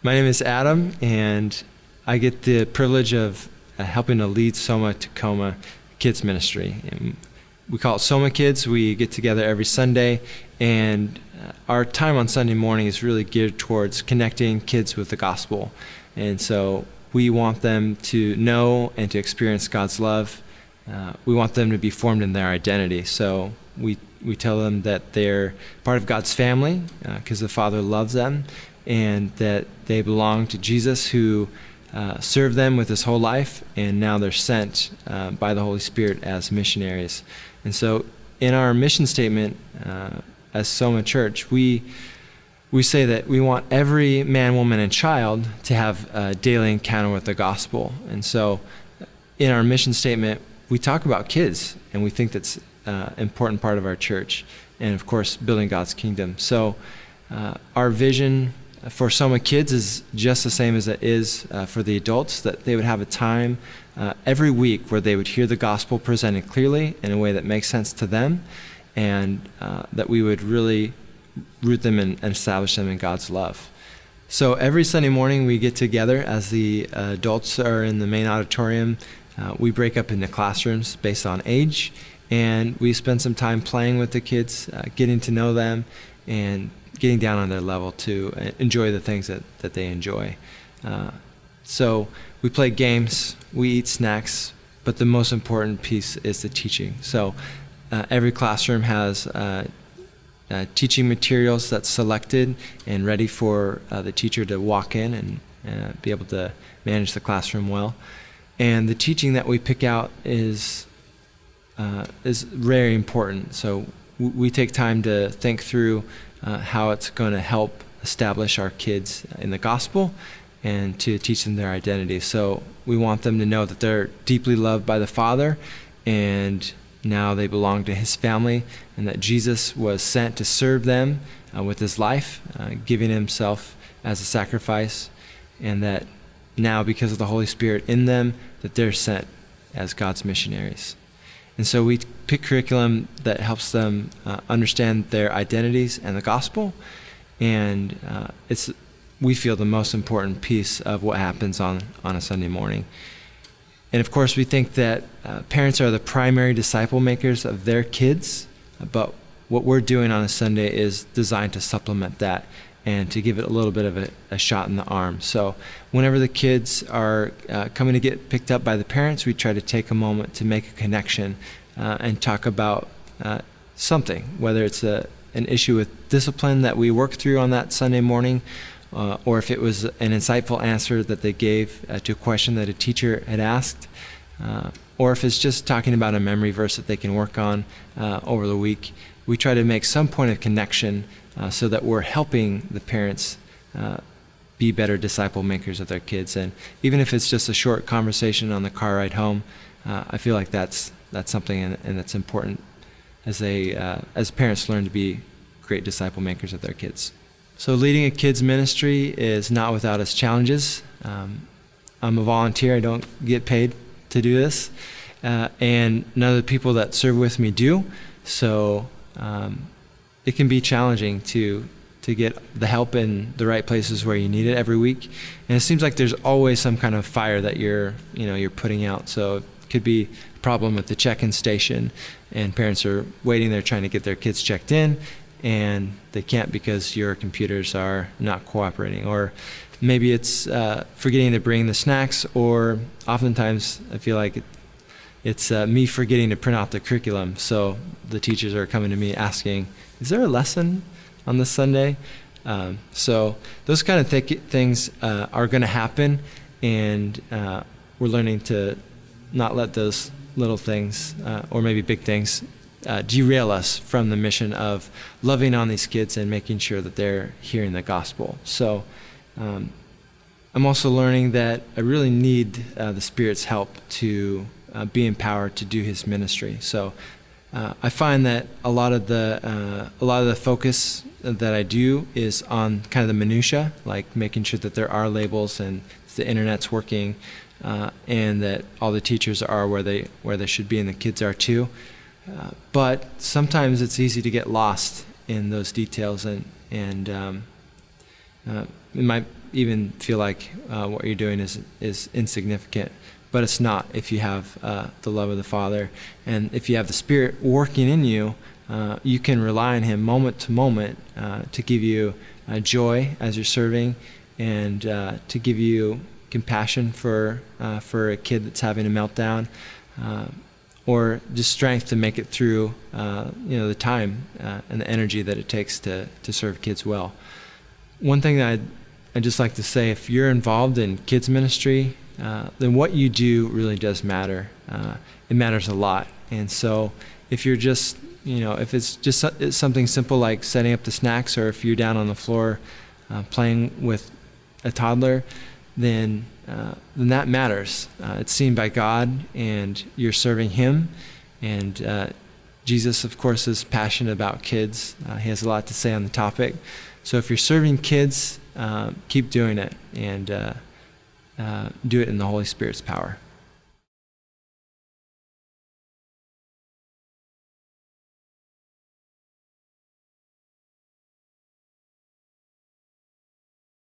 My name is Adam, and I get the privilege of helping to lead Soma Tacoma Kids Ministry. And we call it Soma Kids. We get together every Sunday, and our time on Sunday morning is really geared towards connecting kids with the gospel. And so we want them to know and to experience God's love. We want them to be formed in their identity. So we tell them that they're part of God's family because the Father loves them, and that they belong to Jesus, who served them with his whole life, and now they're sent by the Holy Spirit as missionaries. And so in our mission statement as Soma Church, we say that we want every man, woman, and child to have a daily encounter with the gospel. And so in our mission statement, we talk about kids, and we think that's an important part of our church, and of course, building God's kingdom. So our vision for Soma Kids is just the same as it is for the adults, that they would have a time every week where they would hear the gospel presented clearly in a way that makes sense to them, and that we would really root them and establish them in God's love. So every Sunday morning we get together as the adults are in the main auditorium. We break up into classrooms based on age, and we spend some time playing with the kids, getting to know them, and getting down on their level to enjoy the things that they enjoy. So we play games, we eat snacks, but the most important piece is the teaching. So every classroom has teaching materials that's selected and ready for the teacher to walk in and be able to manage the classroom well. And the teaching that we pick out is very important. So we take time to think through how it's going to help establish our kids in the gospel and to teach them their identity. So we want them to know that they're deeply loved by the Father, and now they belong to his family, and that Jesus was sent to serve them with his life, giving himself as a sacrifice, and that now, because of the Holy Spirit in them, that they're sent as God's missionaries. And so we pick curriculum that helps them understand their identities and the gospel, and it's, we feel, the most important piece of what happens on a Sunday morning. And of course, we think that parents are the primary disciple makers of their kids, but what we're doing on a Sunday is designed to supplement that and to give it a little bit of a shot in the arm. So whenever the kids are coming to get picked up by the parents, we try to take a moment to make a connection and talk about something, whether it's an issue with discipline that we work through on that Sunday morning, or if it was an insightful answer that they gave to a question that a teacher had asked, or if it's just talking about a memory verse that they can work on over the week. We try to make some point of connection so that we're helping the parents be better disciple makers of their kids. And even if it's just a short conversation on the car ride home, I feel like that's something and that's important as parents learn to be great disciple makers of their kids. So leading a kids ministry is not without its challenges. I'm a volunteer. I don't get paid to do this, and none of the people that serve with me do. So it can be challenging to get the help in the right places where you need it every week. And it seems like there's always some kind of fire that you're putting out. So it could be a problem with the check-in station, and parents are waiting there trying to get their kids checked in, and they can't because your computers are not cooperating. Or maybe it's forgetting to bring the snacks, or oftentimes I feel like it's me forgetting to print out the curriculum. So the teachers are coming to me asking, is there a lesson on this Sunday? So those kind of things are going to happen, and we're learning to not let those little things, or maybe big things, derail us from the mission of loving on these kids and making sure that they're hearing the gospel. So I'm also learning that I really need the Spirit's help to be empowered to do his ministry. So I find that a lot of the focus that I do is on kind of the minutia, like making sure that there are labels and the internet's working, and that all the teachers are where they should be and the kids are too. But sometimes it's easy to get lost in those details, and it might even feel like what you're doing is insignificant. But it's not if you have the love of the Father. And if you have the Spirit working in you, you can rely on Him moment to moment to give you joy as you're serving, and to give you compassion for a kid that's having a meltdown, or just strength to make it through the time and the energy that it takes to serve kids well. One thing that I'd just like to say, if you're involved in kids ministry, then what you do really does matter. It matters a lot. And so if you're just, if it's just something simple like setting up the snacks, or if you're down on the floor playing with a toddler, then that matters. It's seen by God, and you're serving Him. And Jesus, of course, is passionate about kids. He has a lot to say on the topic. So if you're serving kids, keep doing it, and do it in the Holy Spirit's power.